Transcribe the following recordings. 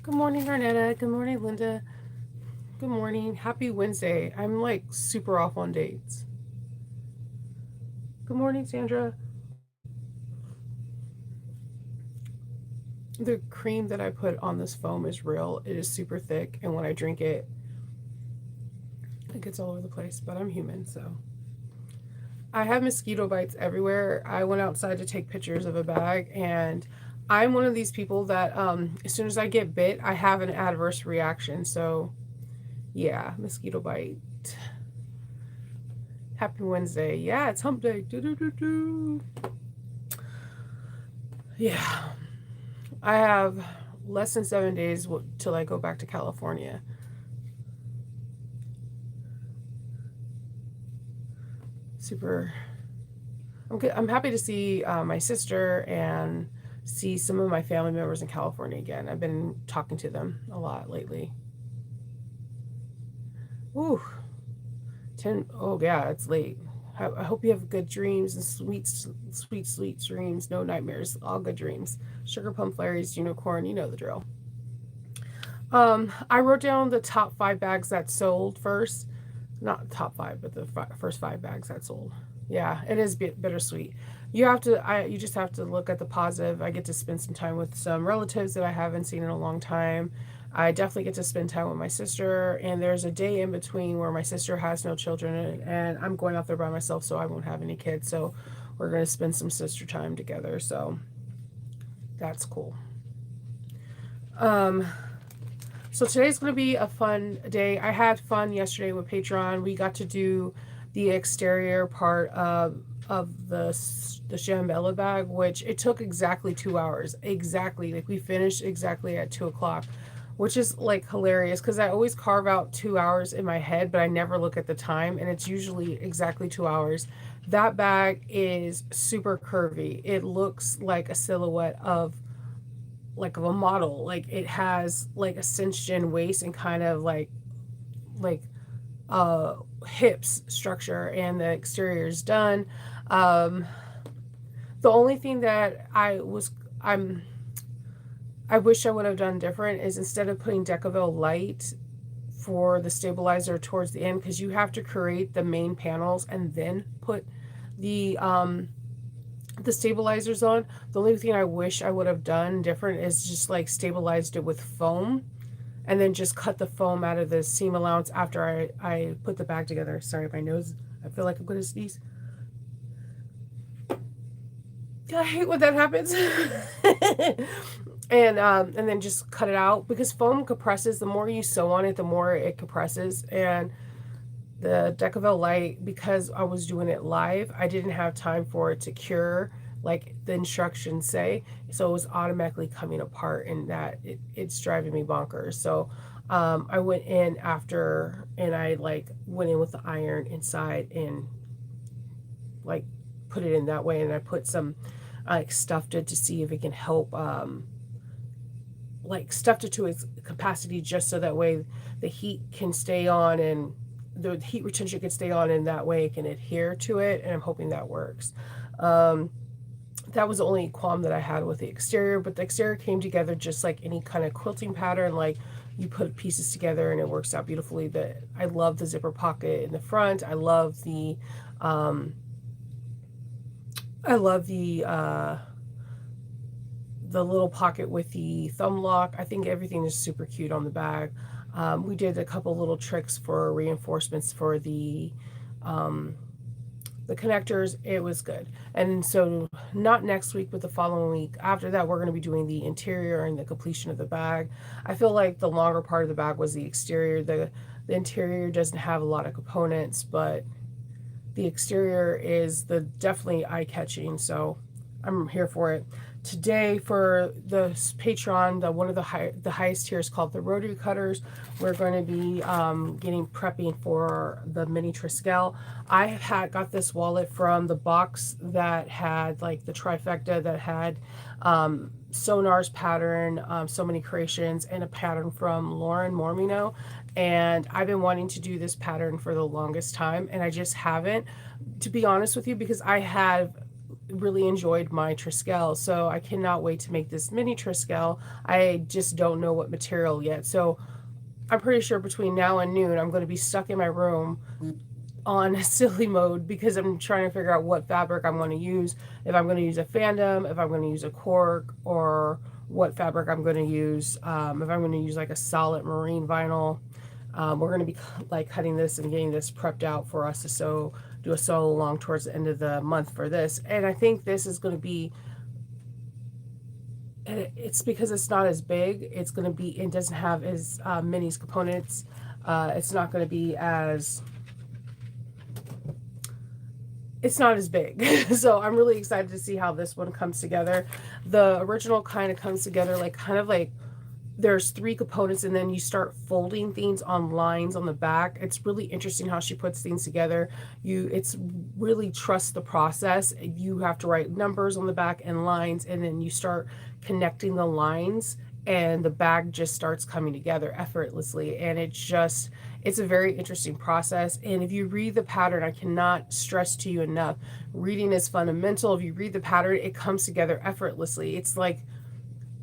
Good morning, Arnetta. Good morning, Linda. Good morning. Happy Wednesday. I'm like super off on dates. Good morning, Sandra. The cream that I put on this foam is real. It is super thick, and when I drink it, it gets all over the place, but I'm human, so. I have mosquito bites everywhere. I went outside to take pictures of a bag, and I'm one of these people that as soon as I get bit, I have an adverse reaction. So, yeah, mosquito bite. Happy Wednesday. Yeah, it's hump day. Do-do-do-do. Yeah. I have less than 7 days till I go back to California. Super. I'm happy to see my sister and see some of my family members in California again. I've been talking to them a lot lately. Ooh, 10. Oh, yeah, it's late. I hope you have good dreams and sweet, sweet, sweet dreams. No nightmares. All good dreams. Sugar plum fairies, unicorn. You know the drill. I wrote down the top 5 bags that sold first. Not top 5, but the first 5 bags that sold. Yeah, it is bittersweet. You just have to look at the positive. I get to spend some time with some relatives that I haven't seen in a long time. I definitely get to spend time with my sister, and there's a day in between where my sister has no children, and I'm going out there by myself, so I won't have any kids. So we're going to spend some sister time together. So that's cool. Um, So today's going to be a fun day. I had fun yesterday with Patreon. We got to do the exterior part of the Shambella bag, which it took exactly 2 hours. Exactly. Like we finished exactly at 2 o'clock, which is like hilarious because I always carve out 2 hours in my head, but I never look at the time, and it's usually exactly 2 hours. That bag is super curvy. It looks like a silhouette of a model. Like it has like a cinched in waist and kind of like uh hips structure, and the exterior is done. Um the only thing that I wish I would have done different is instead of putting Decaville light for the stabilizer towards the end, because you have to create the main panels and then put the stabilizers on. The only thing I wish I would have done different is just like stabilized it with foam and then just cut the foam out of the seam allowance after I put the bag together. Sorry, my nose. I feel like I'm going to sneeze. I hate when that happens. And then just cut it out because foam compresses. The more you sew on it, the more it compresses. And the Decaville light, because I was doing it live, I didn't have time for it to cure like the instructions say, so it was automatically coming apart, and it's driving me bonkers. So I went in after, and I like went in with the iron inside and like put it in that way, and I put some like stuffed it to see if it can help, like stuffed it to its capacity just so that way the heat can stay on and the heat retention can stay on, and that way it can adhere to it, and I'm hoping that works. um, that was the only qualm that I had with the exterior, but the exterior came together just like any kind of quilting pattern. Like you put pieces together and it works out beautifully. I love the zipper pocket in the front. Um, I love the little pocket with the thumb lock. I think everything is super cute on the bag. We did a couple little tricks for reinforcements for the um, the connectors, it was good. And so not next week, but the following week after that, we're going to be doing the interior and the completion of the bag. I feel like the longer part of the bag was the exterior. The interior doesn't have a lot of components, but the exterior is the definitely eye-catching, so I'm here for it. Today for the Patreon, one of the highest tiers called the Rotary Cutters, we're going to be getting prepping for the mini Triskel. I had got this wallet from the box that had like the trifecta that had Sonar's pattern, So Many Creations, and a pattern from Lauren Mormino. And I've been wanting to do this pattern for the longest time, and I just haven't, to be honest with you, because I have really enjoyed my Triskel. So I cannot wait to make this mini Triskel. I just don't know what material yet. So I'm pretty sure between now and noon, I'm going to be stuck in my room on silly mode because I'm trying to figure out what fabric I'm going to use. If I'm going to use a Fandom, if I'm going to use a cork, or what fabric I'm going to use. If I'm going to use like a solid marine vinyl. We're going to be like cutting this and getting this prepped out for us to sew, do a sew along towards the end of the month for this. And I think this is going to be, and it's because it's not as big. It's going to be, it doesn't have as many components. It's not going to be as, it's not as big. So I'm really excited to see how this one comes together. The original kind of comes together like kind of like there's 3 components and then you start folding things on lines on the back. It's really interesting how she puts things together. It's really trust the process. You have to write numbers on the back and lines, and then you start connecting the lines and the bag just starts coming together effortlessly. And it's a very interesting process. And if you read the pattern, I cannot stress to you enough, reading is fundamental. If you read the pattern, it comes together effortlessly. It's like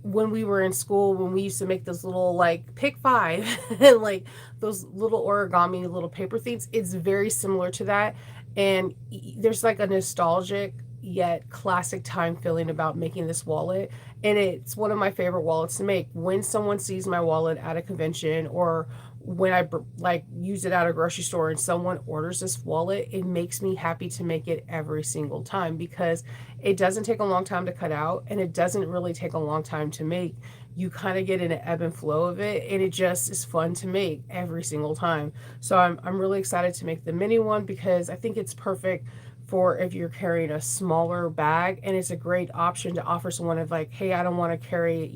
when we were in school, when we used to make those little like pick 5 and like those little origami little paper things, it's very similar to that. And there's like a nostalgic yet classic time feeling about making this wallet, and it's one of my favorite wallets to make. When someone sees my wallet at a convention, or when I like use it at a grocery store and someone orders this wallet, it makes me happy to make it every single time because it doesn't take a long time to cut out, and it doesn't really take a long time to make. You kind of get in an ebb and flow of it, and it just is fun to make every single time. So I'm really excited to make the mini one because I think it's perfect for if you're carrying a smaller bag, and it's a great option to offer someone of like, hey, I don't want to carry,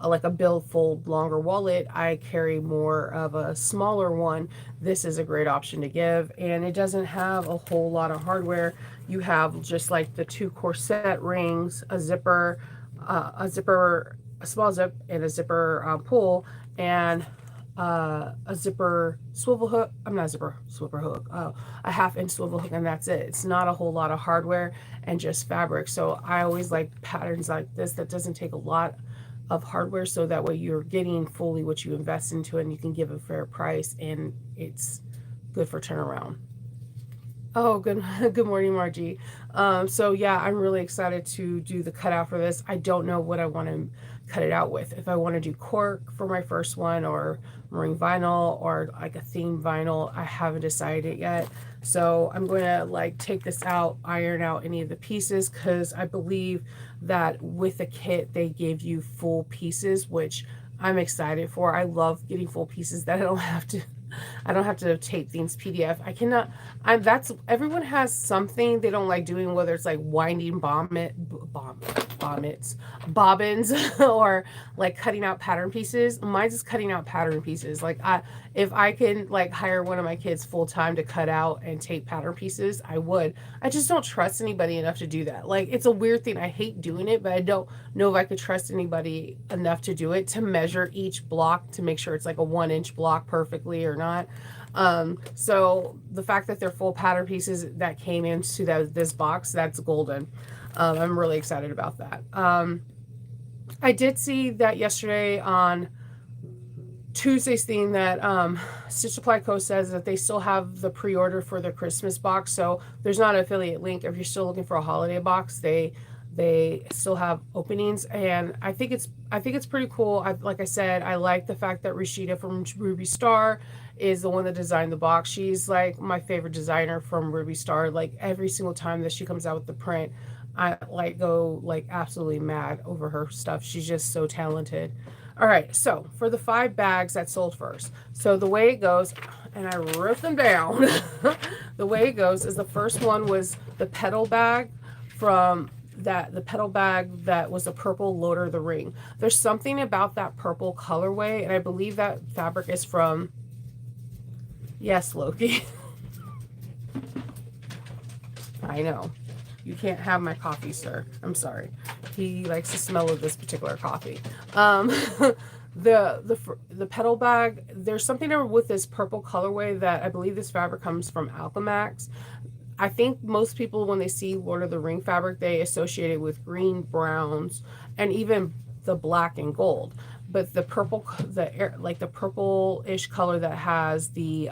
like a billfold longer wallet. I carry more of a smaller one. This is a great option to give, and it doesn't have a whole lot of hardware. You have just like the 2 corset rings, a zipper, a small zip, and a zipper pull, and a zipper swivel hook. I'm not a zipper swivel hook. A 1/2-inch swivel hook, and that's it. It's not a whole lot of hardware and just fabric. So I always like patterns like this that doesn't take a lot of hardware, so that way you're getting fully what you invest into it, and you can give a fair price, and it's good for turnaround. Oh, good good morning, Margie. So yeah, I'm really excited to do the cutout for this. I don't know what I want to cut it out with. If I want to do cork for my first one, or marine vinyl, or like a theme vinyl, I haven't decided yet. So I'm going to like take this out, iron out any of the pieces, because I believe that with the kit they gave you full pieces, which I'm excited for. I love getting full pieces that I don't have to tape things PDF. I cannot. That's everyone has something they don't like doing, whether it's like winding bobbins, or like cutting out pattern pieces. Mine's just cutting out pattern pieces. Like if I can like hire one of my kids full time to cut out and tape pattern pieces, I would. I just don't trust anybody enough to do that. Like, it's a weird thing. I hate doing it, but I don't know if I could trust anybody enough to do it, to measure each block to make sure it's like a 1-inch block perfectly or not. So the fact that they're full pattern pieces that came into this box, that's golden. I'm really excited about that. I did see that yesterday on Tuesday's thing that Stitch Supply Co. says that they still have the pre-order for their Christmas box. So there's not an affiliate link. If you're still looking for a holiday box, they still have openings, and I think it's pretty cool. Like I said, I like the fact that Rashida from Ruby Star is the one that designed the box. She's like my favorite designer from Ruby Star. Like every single time that she comes out with the print, I like go like absolutely mad over her stuff. She's just so talented. All right, so for the 5 bags that sold first. So the way it goes, and I wrote them down. The way it goes is the first one was the petal bag from that the petal bag that was the purple Lord of the Ring. There's something about that purple colorway, and I believe that fabric is from, yes, Loki. I know. You can't have my coffee, sir. I'm sorry. He likes the smell of this particular coffee. Um, the petal bag, there's something with this purple colorway that I believe this fabric comes from Alchemax. I think most people, when they see Lord of the Ring fabric, they associate it with green, browns, and even the black and gold. But the purple, like the purple-ish color that has the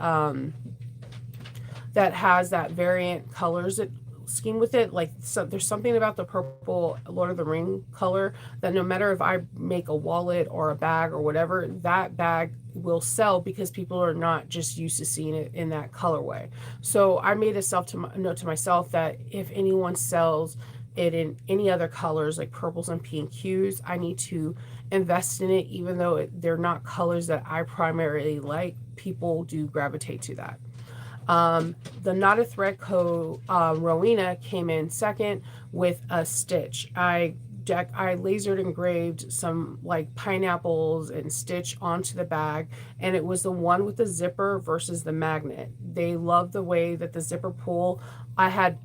that variant colors scheme with it, like, so there's something about the purple Lord of the Ring color that no matter if I make a wallet or a bag or whatever, that bag will sell because people are not just used to seeing it in that colorway. So I made a note to myself that if anyone sells it in any other colors like purples and pink hues, I need to invest in it. Even though they're not colors that I primarily like, people do gravitate to that. The Not a Thread Co. Rowena came in second with a stitch. I lasered engraved some like pineapples and stitch onto the bag, and it was the one with the zipper versus the magnet. They love the way that the zipper pull, I had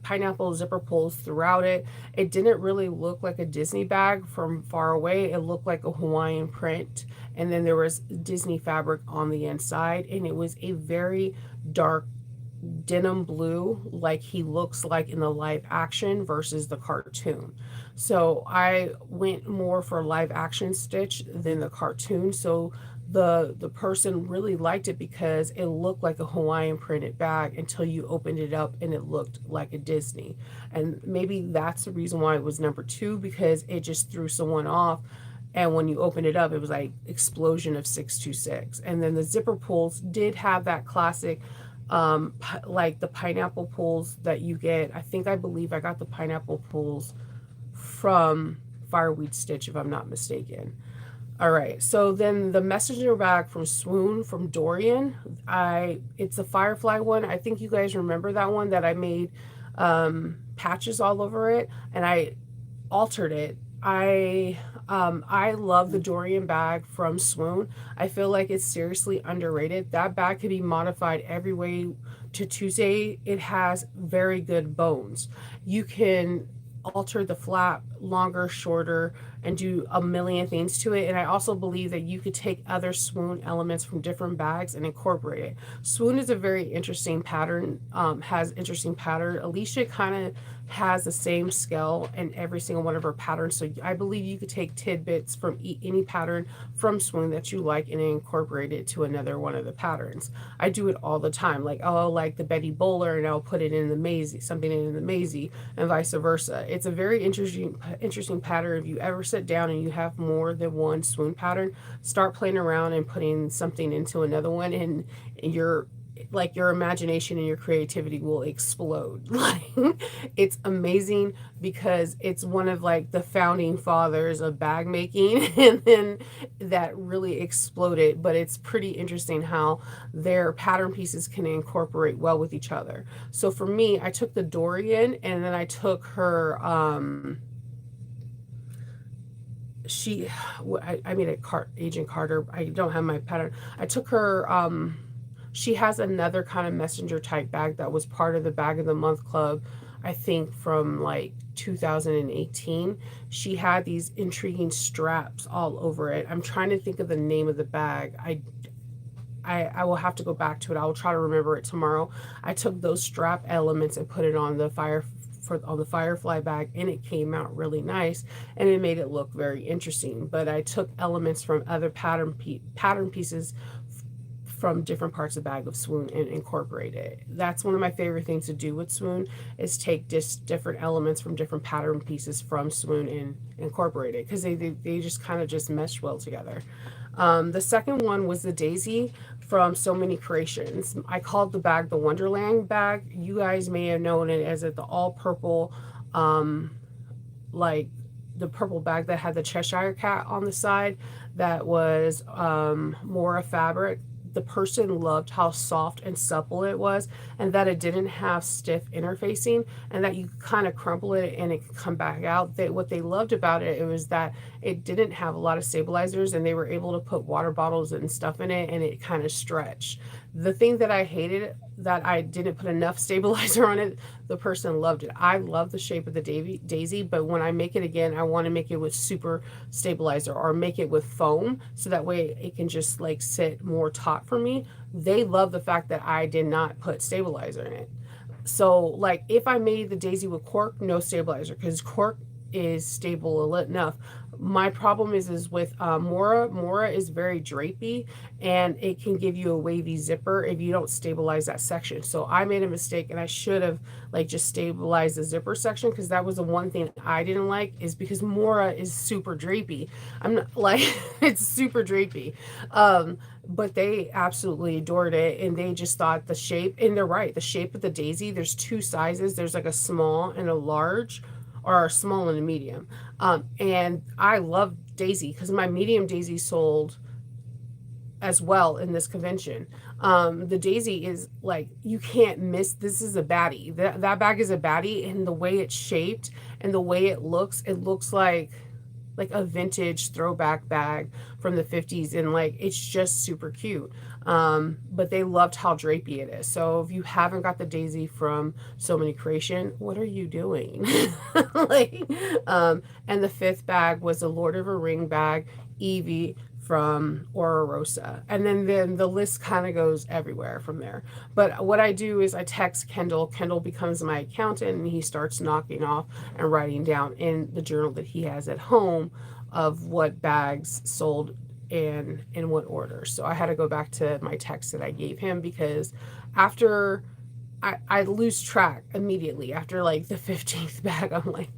pineapple zipper pulls throughout it. It didn't really look like a Disney bag from far away. It looked like a Hawaiian print, and then there was Disney fabric on the inside, and it was a very dark denim blue like he looks like in the live action versus the cartoon. So I went more for live action stitch than the cartoon. So the person really liked it because it looked like a Hawaiian printed bag until you opened it up and it looked like a Disney. And maybe that's the reason why it was number 2, because it just threw someone off. And when you open it up, it was like explosion of 626. And then the zipper pulls did have that classic, like the pineapple pulls that you get. I believe I got the pineapple pulls from Fireweed Stitch, if I'm not mistaken. All right, so then the messenger bag from Swoon from Dorian, it's a firefly one. I think you guys remember that one that I made patches all over it, and I altered it. I love the Dorian bag from Swoon. I feel like it's seriously underrated. That bag could be modified every way to Tuesday. It has very good bones. You can alter the flap longer, shorter, and do a million things to it. And I also believe that you could take other Swoon elements from different bags and incorporate it. Swoon is a very interesting pattern, has interesting pattern. Alicia kind of has the same scale in every single one of her patterns. So I believe you could take tidbits from any pattern from Swoon that you like and incorporate it to another one of the patterns. I do it all the time. Like, oh, like the Betty Bowler, and I'll put it in the Maisie, something in the Maisie, and vice versa. It's a very interesting pattern. If you ever sit down and you have more than one Swoon pattern, start playing around and putting something into another one, and you're like your imagination and your creativity will explode. Like, it's amazing because it's one of like the founding fathers of bag making, and then that really exploded. But it's pretty interesting how their pattern pieces can incorporate well with each other. So for me, I took the Dorian, and then I took her I made a Agent Carter. I don't have my pattern. I took her she has another kind of messenger type bag that was part of the Bag of the Month Club, I think from like 2018. She had these intriguing straps all over it. I'm trying to think of the name of the bag. I will have to go back to it. I will try to remember it tomorrow. I took those strap elements and put it on the on the Firefly bag, and it came out really nice, and it made it look very interesting. But I took elements from other pattern pieces from different parts of the bag of Swoon and incorporate it. That's one of my favorite things to do with Swoon, is take just different elements from different pattern pieces from Swoon and incorporate it, because they just kind of just mesh well together. The second one was the Daisy from So Many Creations. I called the bag the Wonderland bag. You guys may have known it as the all purple, um, like the purple bag that had the Cheshire cat on the side. That was Mora fabric. The person loved how soft and supple it was, and that it didn't have stiff interfacing, and that you kind of crumple it and it could come back out. What they loved about it, it was that it didn't have a lot of stabilizers, and they were able to put water bottles and stuff in it, and it kind of stretched. The thing that I hated, that I didn't put enough stabilizer on it, the person loved it. I love the shape of the daisy, but when I make it again, I want to make it with super stabilizer, or make it with foam, so that way it can just like sit more taut for me. They love the fact that I did not put stabilizer in it. So like if I made the daisy with cork, no stabilizer, because cork is stable enough. My problem is with Mora. Mora is very drapey, and it can give you a wavy zipper if you don't stabilize that section. So I made a mistake, and I should have like just stabilized the zipper section, because that was the one thing I didn't like, is because Mora is super drapey. I'm not like it's super drapey. But they absolutely adored it, and they just thought the shape, and they're right, the shape of the daisy, there's two sizes. There's like a small and a large, or a small and a medium. And I love daisy because my medium daisy sold as well in this convention. The daisy is like, you can't miss. This is a baddie. That bag is a baddie, and the way it's shaped and the way it looks like a vintage throwback bag from the 50s, and like it's just super cute. But they loved how drapey it is. So if you haven't got the daisy from So Many Creation, what are you doing? like and the fifth bag was a Lord of a Ring bag, Evie from Aura Rosa. And then the list kind of goes everywhere from there. But what I do is I text Kendall. Kendall becomes my accountant, and he starts knocking off and writing down in the journal that he has at home of what bags sold and in what order. So I had to go back to my text that I gave him, because after I lose track immediately after like the 15th bag. I'm like,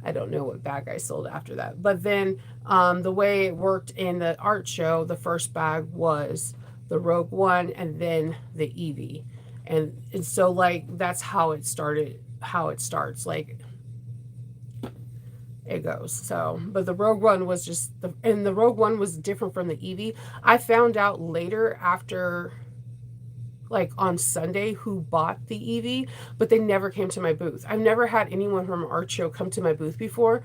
I don't know what bag I sold after that. But then the way it worked in the art show, the first bag was the Rogue One, and then the Eevee. And so like that's how it started, how it starts. Like it goes. So, but the Rogue One was just and the Rogue One was different from the Eevee. I found out later, after like on Sunday, who bought the Eevee, but they never came to my booth. I've never had anyone from art show come to my booth before,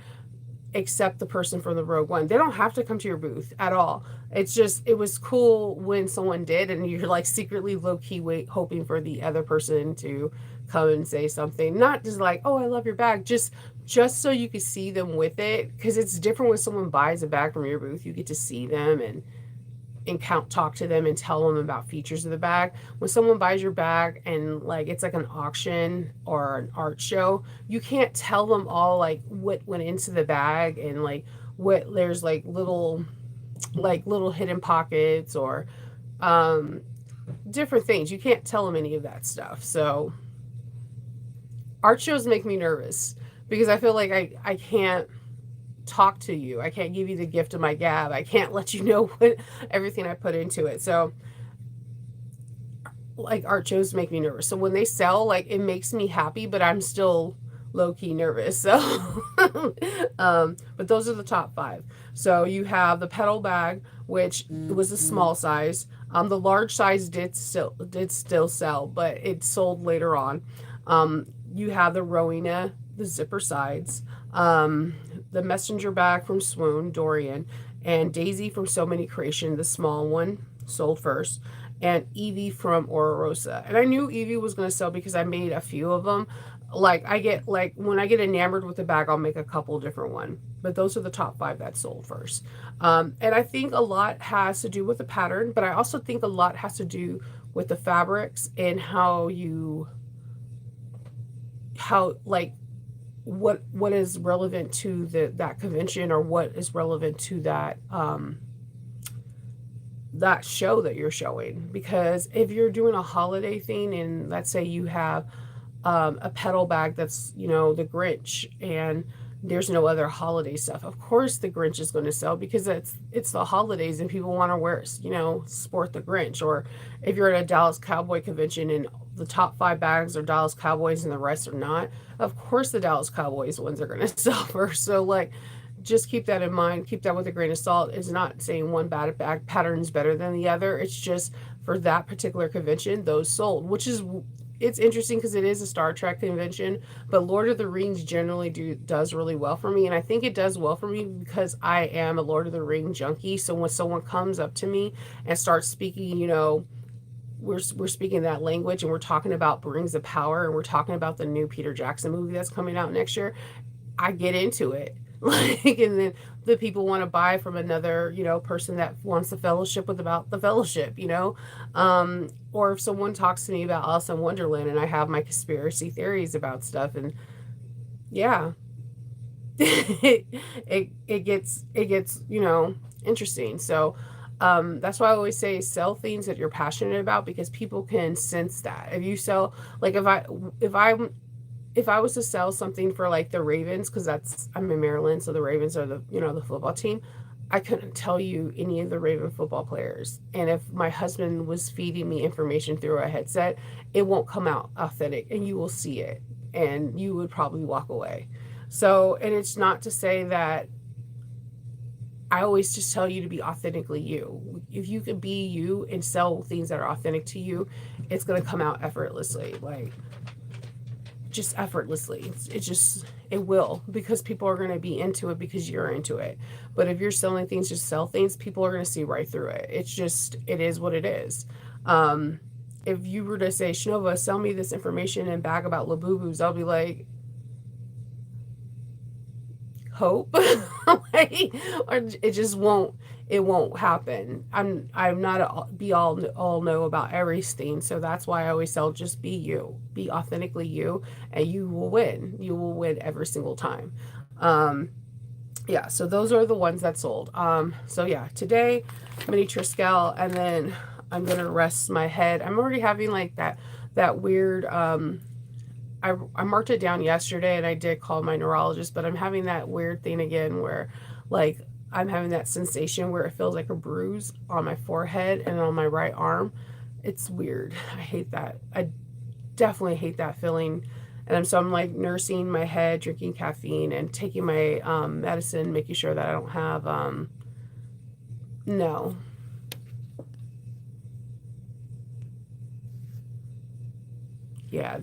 except the person from the Rogue One. They don't have to come to your booth at all. It's just, it was cool when someone did, and you're like secretly low-key hoping for the other person to come and say something. Not just like, oh, I love your bag, just so you could see them with it, because it's different when someone buys a bag from your booth. You get to see them and talk to them and tell them about features of the bag. When someone buys your bag and like it's like an auction or an art show, you can't tell them all like what went into the bag, and like what there's like little hidden pockets, or different things. You can't tell them any of that stuff. So art shows make me nervous, because I feel like I can't talk to you. I can't give you the gift of my gab. I can't let you know what everything I put into it. So like art shows make me nervous. So when they sell, like it makes me happy, but I'm still low-key nervous. So but those are the top 5. So you have the petal bag, which was a small size. The large size did still sell, but it sold later on. You have the Rowena, the zipper sides, the messenger bag from Swoon, Dorian, and Daisy from So Many Creation, the small one, sold first, and Eevee from Aura Rosa. And I knew Eevee was going to sell because I made a few of them. Like when I get enamored with the bag, I'll make a couple different ones. But those are the top 5 that sold first. And I think a lot has to do with the pattern, but I also think a lot has to do with the fabrics and what is relevant to that convention, or what is relevant to that that show that you're showing. Because if you're doing a holiday thing, and let's say you have a petal bag that's, the Grinch, and there's no other holiday stuff. Of course the Grinch is going to sell because it's the holidays and people want to wear, sport the Grinch. Or if you're at a Dallas Cowboy convention and the top 5 bags are Dallas Cowboys and the rest are not, of course the Dallas Cowboys ones are going to sell first. So like, just keep that in mind. Keep that with a grain of salt. It's not saying one bag pattern is better than the other. It's just for that particular convention, those sold, which is, it's interesting because it is a Star Trek convention, but Lord of the Rings generally does really well for me. And I think it does well for me because I am a Lord of the Ring junkie. So when someone comes up to me and starts speaking, we're speaking that language and we're talking about Rings of Power and we're talking about the new Peter Jackson movie that's coming out next year, I get into it. Like, and then the people want to buy from another, person that wants the fellowship with about the fellowship, or if someone talks to me about Alice in Wonderland and I have my conspiracy theories about stuff, and yeah, it gets, interesting. So, that's why I always say sell things that you're passionate about because people can sense that. If you sell, like if I was to sell something for like the Ravens, because I'm in Maryland, so the Ravens are the football team, I couldn't tell you any of the Raven football players. And if my husband was feeding me information through a headset, it won't come out authentic and you will see it and you would probably walk away. So, and it's not to say that I always just tell you to be authentically you. If you can be you and sell things that are authentic to you, it's going to come out effortlessly. Like, just effortlessly. It will, because people are going to be into it because you're into it. But if you're selling things, just sell things, people are going to see right through it. It is what it is. If you were to say, Shnova, sell me this information and bag about Labubus, I'll be like, hope. Like, or it just won't. It won't happen. I'm not a be all know about everything, so that's why I always tell just be you, be authentically you, and you will win. You will win every single time. Yeah. So those are the ones that sold. So yeah, today mini Triskel, and then I'm gonna rest my head. I'm already having like that weird. I marked it down yesterday, and I did call my neurologist, but I'm having that weird thing again where, like, I'm having that sensation where it feels like a bruise on my forehead and on my right arm. It's weird. I hate that. I definitely hate that feeling. And so I'm like nursing my head, drinking caffeine, and taking my medicine, making sure that I don't have, no. Yeah.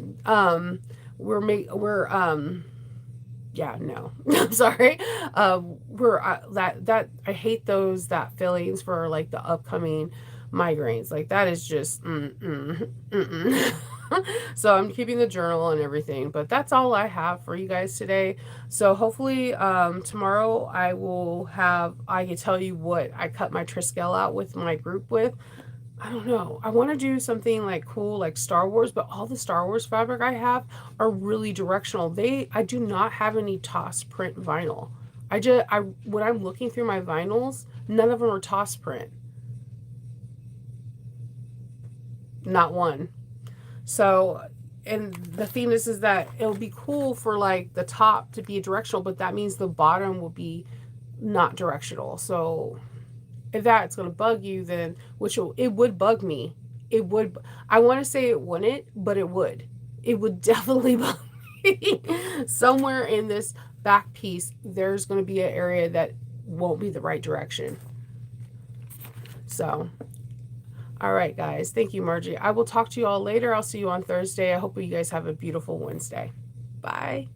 Yeah, no, I'm sorry. That I hate that feelings for like the upcoming migraines. Like that is just, So I'm keeping the journal and everything, but that's all I have for you guys today. So hopefully, tomorrow I can tell you what I cut my Triskel out with my group with. I don't know. I want to do something like cool, like Star Wars, but all the Star Wars fabric I have are really directional. I do not have any Toss print vinyl. When I'm looking through my vinyls, none of them are Toss print. Not one. So, and the thing is that it'll be cool for like the top to be directional, but that means the bottom will be not directional. So if that's going to bug you, then it would bug me. It would. I want to say it wouldn't, but it would. It would definitely bug me. Somewhere in this back piece, there's going to be an area that won't be the right direction. So, all right, guys. Thank you, Margie. I will talk to you all later. I'll see you on Thursday. I hope you guys have a beautiful Wednesday. Bye.